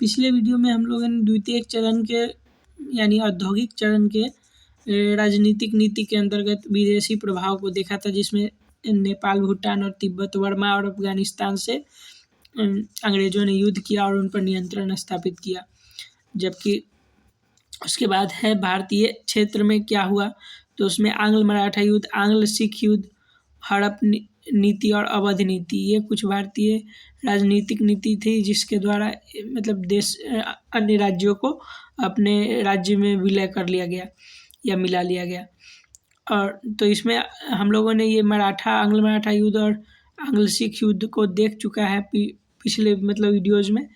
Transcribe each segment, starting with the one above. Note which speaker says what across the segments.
Speaker 1: पिछले वीडियो में हम लोगों ने द्वितीय चरण के यानी औद्योगिक चरण के राजनीतिक नीति के अंतर्गत विदेशी प्रभाव को देखा था, जिसमें नेपाल, भूटान और तिब्बत, बर्मा और अफगानिस्तान से अंग्रेज़ों ने युद्ध किया और उन पर नियंत्रण स्थापित किया। जबकि उसके बाद है भारतीय क्षेत्र में क्या हुआ, तो उसमें आंग्ल मराठा युद्ध, आंग्ल सिख युद्ध, हड़प नीति और अवध नीति, ये कुछ भारतीय राजनीतिक नीति थी जिसके द्वारा मतलब देश अन्य राज्यों को अपने राज्य में विलय कर लिया गया या मिला लिया गया। और तो इसमें हम लोगों ने ये आंग्ल मराठा युद्ध और आंग्ल सिख युद्ध को देख चुका है पिछले मतलब वीडियोज़ में।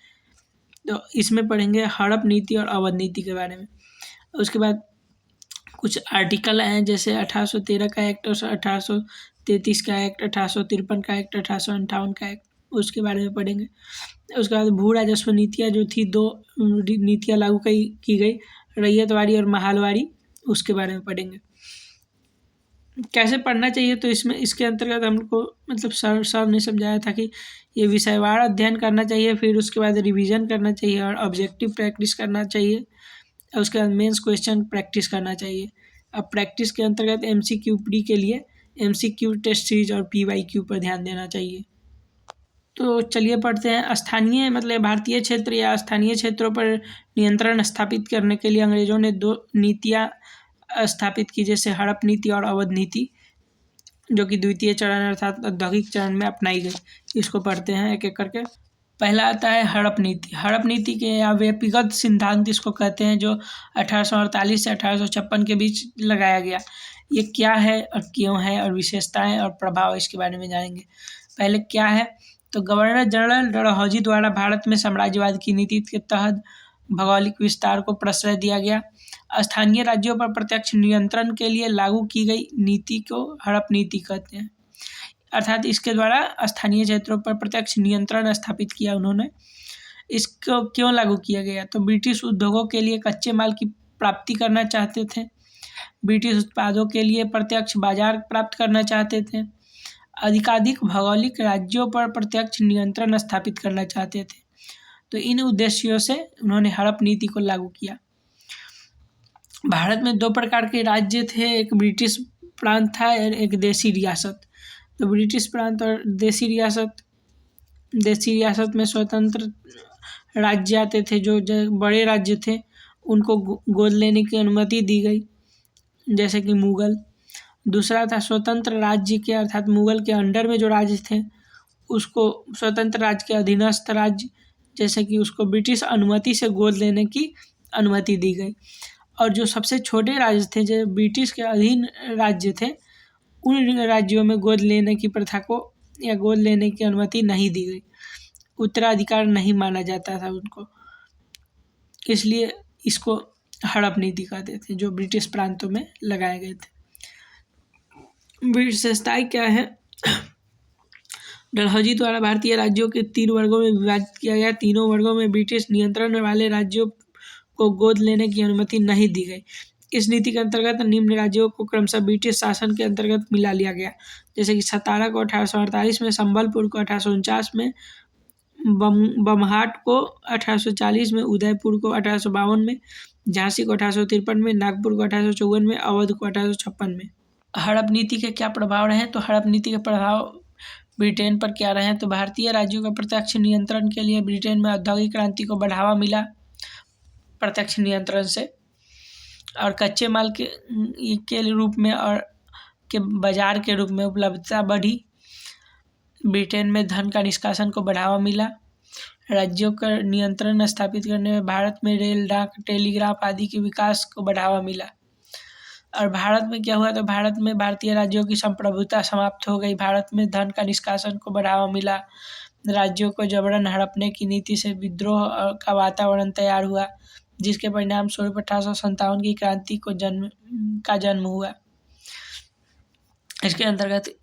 Speaker 1: तो इसमें पढ़ेंगे हड़प नीति और अवध नीति के बारे में। उसके बाद कुछ आर्टिकल हैं, जैसे 1813 का एक्ट, 1833 का एक्ट, 1853 का एक्ट, 1858 का एक्ट, उसके बारे में पढ़ेंगे। उसके बाद भू राजस्व नीतियाँ जो थी, 2 नीतियाँ लागू की गई, रैयतवाड़ी और महालवाड़ी, उसके बारे में पढ़ेंगे। कैसे पढ़ना चाहिए, तो इसके अंतर्गत हमको मतलब सर ने समझाया था कि ये विषयवार अध्ययन करना चाहिए, फिर उसके बाद रिवीजन करना चाहिए और ऑब्जेक्टिव प्रैक्टिस करना चाहिए, और उसके बाद मेंस क्वेश्चन प्रैक्टिस करना चाहिए। अब प्रैक्टिस के अंतर्गत MCQ प्री के लिए MCQ टेस्ट सीरीज और PYQ पर ध्यान देना चाहिए। तो चलिए पढ़ते हैं। स्थानीय मतलब भारतीय क्षेत्र या स्थानीय क्षेत्रों पर नियंत्रण स्थापित करने के लिए अंग्रेज़ों ने 2 नीतियाँ स्थापित की, जैसे हड़प नीति और अवध नीति, जो कि द्वितीय चरण अर्थात औद्योगिक चरण में अपनाई गई। इसको पढ़ते हैं एक एक करके। पहला आता है हड़प नीति। हड़प नीति के या व्यक्तिगत सिद्धांत इसको कहते हैं, जो 1848 से 1856 के बीच लगाया गया। ये क्या है और क्यों है और विशेषताएं और प्रभाव, इसके बारे में जानेंगे। पहले क्या है, तो गवर्नर जनरल डलहौजी द्वारा भारत में साम्राज्यवाद की नीति के तहत भौगोलिक विस्तार को प्रश्रय दिया गया। स्थानीय राज्यों पर प्रत्यक्ष नियंत्रण के लिए लागू की गई नीति को हड़प नीति कहते हैं, अर्थात इसके द्वारा स्थानीय क्षेत्रों पर प्रत्यक्ष नियंत्रण स्थापित किया उन्होंने। इसको क्यों लागू किया गया, तो ब्रिटिश उद्योगों के लिए कच्चे माल की प्राप्ति करना चाहते थे, ब्रिटिश उत्पादों के लिए प्रत्यक्ष बाजार प्राप्त करना चाहते थे, अधिकाधिक भौगोलिक राज्यों पर प्रत्यक्ष नियंत्रण स्थापित करना चाहते थे। तो इन उद्देश्यों से उन्होंने हड़प नीति को लागू किया। भारत में 2 प्रकार के राज्य थे, एक ब्रिटिश प्रांत था और एक देसी रियासत। तो ब्रिटिश प्रांत और देसी रियासत में स्वतंत्र राज्य आते थे, जो बड़े राज्य थे उनको गोद लेने की अनुमति दी गई, जैसे कि मुगल। दूसरा था स्वतंत्र राज्य के, अर्थात मुगल के अंडर में जो राज्य थे उसको स्वतंत्र राज्य के अधीनस्थ राज्य, जैसे कि उसको ब्रिटिश अनुमति से गोद लेने की अनुमति दी गई। और जो सबसे छोटे राज्य थे, जो ब्रिटिश के अधीन राज्य थे, उन राज्यों में गोद लेने की प्रथा को या गोद लेने की अनुमति नहीं दी गई, उत्तराधिकार नहीं माना जाता था उनको, इसलिए इसको हड़प नीति कहते थे, जो ब्रिटिश प्रांतों में लगाए गए थे। विशेषताएं क्या है, डलहौजी द्वारा भारतीय राज्यों के 3 वर्गों में विभाजित किया गया। तीनों वर्गों में ब्रिटिश नियंत्रण वाले राज्यों को गोद लेने की अनुमति नहीं दी गई। इस नीति के अंतर्गत निम्न राज्यों को क्रमशः ब्रिटिश शासन के अंतर्गत मिला लिया गया, जैसे कि सतारा को 1848 में, संबलपुर को 1849 में, बमहाट को 1840 में, उदयपुर को 1852 में, झांसी को 1853 में, नागपुर को 1854 में, अवध को 1856 में। हड़प नीति के क्या प्रभाव रहे, तो हड़प नीति के प्रभाव ब्रिटेन पर क्या रहे, तो भारतीय राज्यों का प्रत्यक्ष नियंत्रण के लिए ब्रिटेन में औद्योगिक क्रांति को बढ़ावा मिला प्रत्यक्ष नियंत्रण से, और कच्चे माल के रूप में और के बाजार के रूप में उपलब्धता बढ़ी। ब्रिटेन में धन का निष्कासन को बढ़ावा मिला। राज्यों का नियंत्रण स्थापित करने में भारत में रेल, डाक, टेलीग्राफ आदि के विकास को बढ़ावा मिला। और भारत में क्या हुआ, तो भारत में भारतीय राज्यों की संप्रभुता समाप्त हो गई। भारत में धन का निष्कासन को बढ़ावा मिला। राज्यों को जबरन हड़पने की नीति से विद्रोह का वातावरण तैयार हुआ, जिसके परिणाम स्वरूप 1857 की क्रांति को जन्म हुआ। इसके अंतर्गत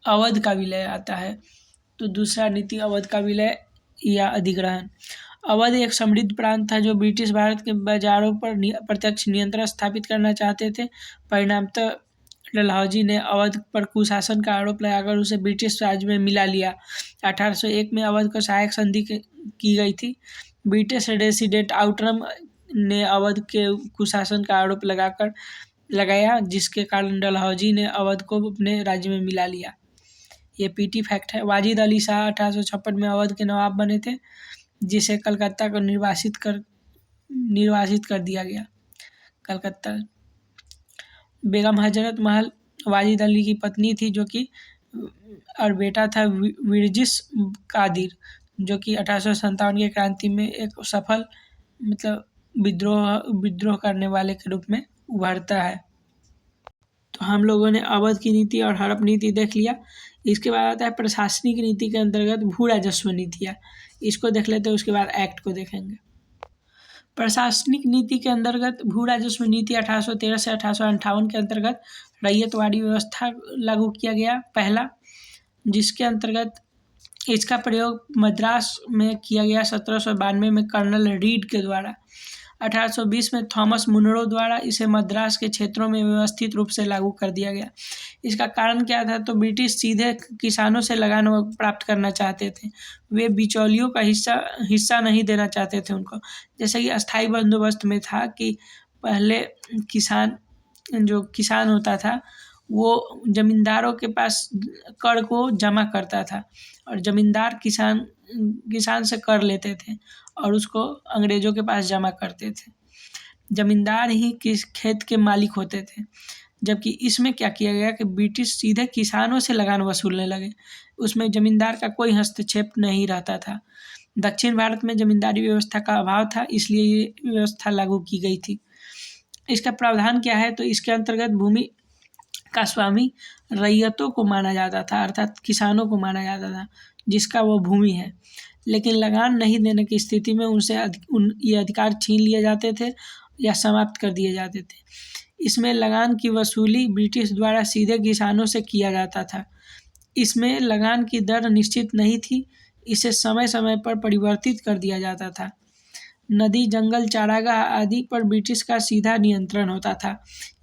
Speaker 1: अवध का विलय आता है। तो दूसरा नीति अवध का विलय या अधिग्रहण। अवध एक समृद्ध प्रांत था जो ब्रिटिश भारत के बाजारों पर प्रत्यक्ष नियंत्रण स्थापित करना चाहते थे। परिणामतः डलहौजी ने अवध पर कुशासन का आरोप लगाकर उसे ब्रिटिश राज में मिला लिया। 1801 में अवध को सहायक संधि की गई थी। ब्रिटिश रेसिडेंट आउटरम ने अवध के कुशासन का आरोप लगाया, जिसके कारण डलहौजी ने अवध को अपने राज्य में मिला लिया। ये पीटी फैक्ट है। वाजिद अली शाह 1856 में अवध के नवाब बने थे, जिसे कलकत्ता को निर्वासित कर दिया गया। कलकत्ता। बेगम हजरत महल वाजिद अली की पत्नी थी, जो कि और बेटा था विरजिस कादिर, जो कि 1857 की क्रांति में एक सफल विद्रोह करने वाले के रूप में उभरता है। तो हम लोगों ने अवध की नीति और हड़प नीति देख लिया। इसके बाद आता है प्रशासनिक नीति के अंतर्गत भू राजस्व नीतियाँ। इसको देख लेते हैं, उसके बाद एक्ट को देखेंगे। प्रशासनिक नीति के अंतर्गत भू राजस्व नीति 1813 से 1858 के अंतर्गत रैयतवाड़ी व्यवस्था लागू किया गया पहला, जिसके अंतर्गत इसका प्रयोग मद्रास में किया गया 1792 में कर्नल रीड के द्वारा। 1820 में थॉमस मुनरो द्वारा इसे मद्रास के क्षेत्रों में व्यवस्थित रूप से लागू कर दिया गया। इसका कारण क्या था? तो ब्रिटिश सीधे किसानों से लगान प्राप्त करना चाहते थे। वे बिचौलियों का हिस्सा नहीं देना चाहते थे उनको। जैसे कि अस्थाई बंदोबस्त में था कि पहले किसान होता था, वो जमींदारों के पास कर को जमा करता था और जमींदार किसान से कर लेते थे और उसको अंग्रेजों के पास जमा करते थे। जमींदार ही खेत के मालिक होते थे। जबकि इसमें क्या किया गया कि ब्रिटिश सीधे किसानों से लगान वसूलने लगे। उसमें जमींदार का कोई हस्तक्षेप नहीं रहता था। दक्षिण भारत में जमींदारी व्यवस्था का अभाव था, इसलिए ये व्यवस्था लागू की गई थी। इसका प्रावधान क्या है? तो इसके अंतर्गत भूमि का स्वामी रैयतों को माना जाता था, अर्थात किसानों को माना जाता था जिसका वो भूमि है। लेकिन लगान नहीं देने की स्थिति में उनसे ये अधिकार छीन लिए जाते थे या समाप्त कर दिए जाते थे। इसमें लगान की वसूली ब्रिटिश द्वारा सीधे किसानों से किया जाता था। इसमें लगान की दर निश्चित नहीं थी, इसे समय समय पर परिवर्तित कर दिया जाता था। नदी, जंगल, चारागाह आदि पर ब्रिटिश का सीधा नियंत्रण होता था।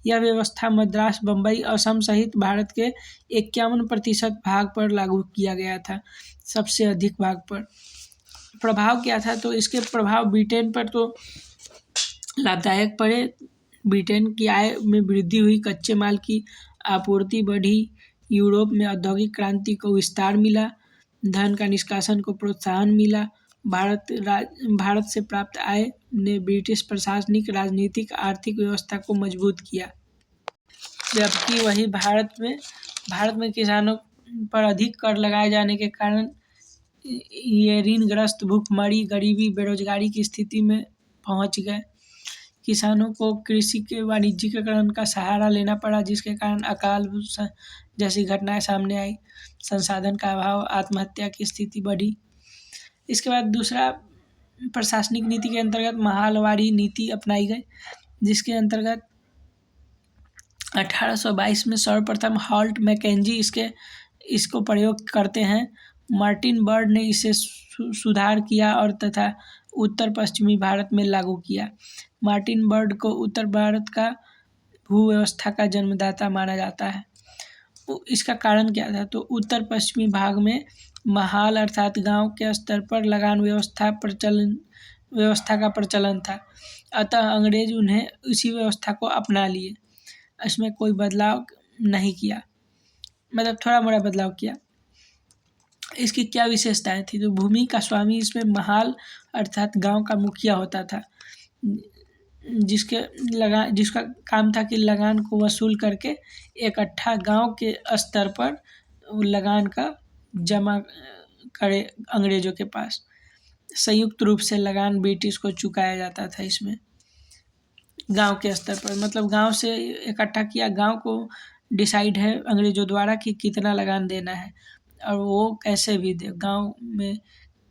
Speaker 1: यह व्यवस्था मद्रास, बम्बई, असम सहित भारत के 51% भाग पर लागू किया गया था, सबसे अधिक भाग पर। प्रभाव क्या था? तो इसके प्रभाव ब्रिटेन पर तो लाभदायक पड़े। ब्रिटेन की आय में वृद्धि हुई, कच्चे माल की आपूर्ति बढ़ी, यूरोप में औद्योगिक क्रांति को विस्तार मिला, धन का निष्कासन को प्रोत्साहन मिला। भारत से प्राप्त आय ने ब्रिटिश प्रशासनिक, राजनीतिक, आर्थिक व्यवस्था को मजबूत किया। जबकि वही भारत में किसानों पर अधिक कर लगाए जाने के कारण ये ऋणग्रस्त, भूखमरी, गरीबी, बेरोजगारी की स्थिति में पहुंच गए। किसानों को कृषि के वाणिज्यिकरण का सहारा लेना पड़ा, जिसके कारण अकाल जैसी घटनाएं सामने आई, संसाधन का अभाव, आत्महत्या की स्थिति बढ़ी। इसके बाद दूसरा प्रशासनिक नीति के अंतर्गत महालवाड़ी नीति अपनाई गई, जिसके अंतर्गत 1822 में सर्वप्रथम हॉल्ट मैकेंजी इसको प्रयोग करते हैं। मार्टिन बर्ड ने इसे सुधार किया और तथा उत्तर पश्चिमी भारत में लागू किया। मार्टिन बर्ड को उत्तर भारत का भू व्यवस्था का जन्मदाता माना जाता है। इसका कारण क्या था? तो उत्तर पश्चिमी भाग में महाल अर्थात गांव के स्तर पर लगान व्यवस्था का प्रचलन था, अतः अंग्रेज उन्हें इसी व्यवस्था को अपना लिए। इसमें कोई बदलाव नहीं किया, मतलब थोड़ा मोड़ा बदलाव किया। इसकी क्या विशेषताएं थी? तो भूमि का स्वामी इसमें महाल अर्थात गांव का मुखिया होता था, जिसका काम था कि लगान को वसूल करके इकट्ठा गांव के स्तर पर लगान का जमा करे अंग्रेजों के पास। संयुक्त रूप से लगान ब्रिटिश को चुकाया जाता था। इसमें गांव के स्तर पर, मतलब गांव से इकट्ठा किया, गांव को डिसाइड है अंग्रेजों द्वारा कि कितना लगान देना है और वो कैसे भी दे। गांव में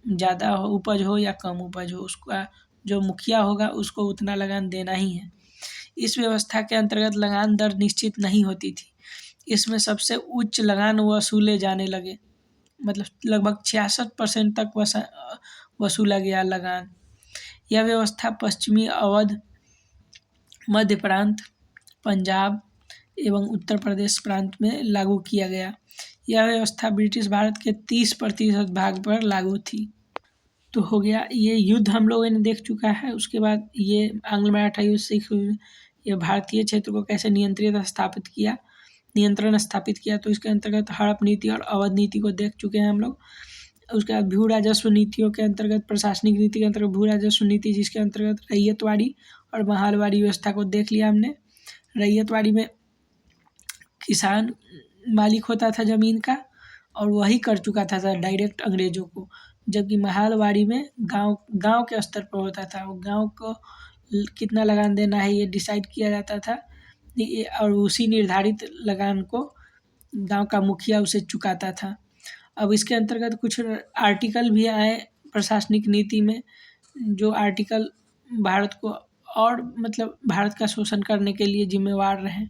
Speaker 1: ज़्यादा उपज हो या कम उपज हो, उसका जो मुखिया होगा उसको उतना लगान देना ही है। इस व्यवस्था के अंतर्गत लगान दर निश्चित नहीं होती थी। इसमें सबसे उच्च लगान वसूले जाने लगे, मतलब लगभग 66% तक वसूला गया लगान। यह व्यवस्था पश्चिमी अवध, मध्य प्रांत, पंजाब एवं उत्तर प्रदेश प्रांत में लागू किया गया। यह व्यवस्था ब्रिटिश भारत के 30% भाग पर लागू थी। तो हो गया ये युद्ध हम लोगों ने देख चुका है। उसके बाद ये आंग्ल मराठा युद्ध सिख ये भारतीय क्षेत्र को कैसे नियंत्रण स्थापित किया। तो इसके अंतर्गत हड़प नीति और अवध नीति को देख चुके हैं हम लोग। उसके बाद भू राजस्व नीतियों के अंतर्गत प्रशासनिक नीति के अंतर्गत भू राजस्व नीति, जिसके अंतर्गत रैयतवाड़ी और महालवाड़ी व्यवस्था को देख लिया हमने। रैयतवाड़ी में किसान मालिक होता था ज़मीन का और वही कर चुका था डायरेक्ट अंग्रेज़ों को, जबकि महालवाड़ी में गांव के स्तर पर होता था। वो गांव को कितना लगान देना है ये डिसाइड किया जाता था और उसी निर्धारित लगान को गांव का मुखिया उसे चुकाता था। अब इसके अंतर्गत कुछ आर्टिकल भी आए प्रशासनिक नीति में, जो आर्टिकल भारत को और मतलब भारत का शोषण करने के लिए जिम्मेवार रहे।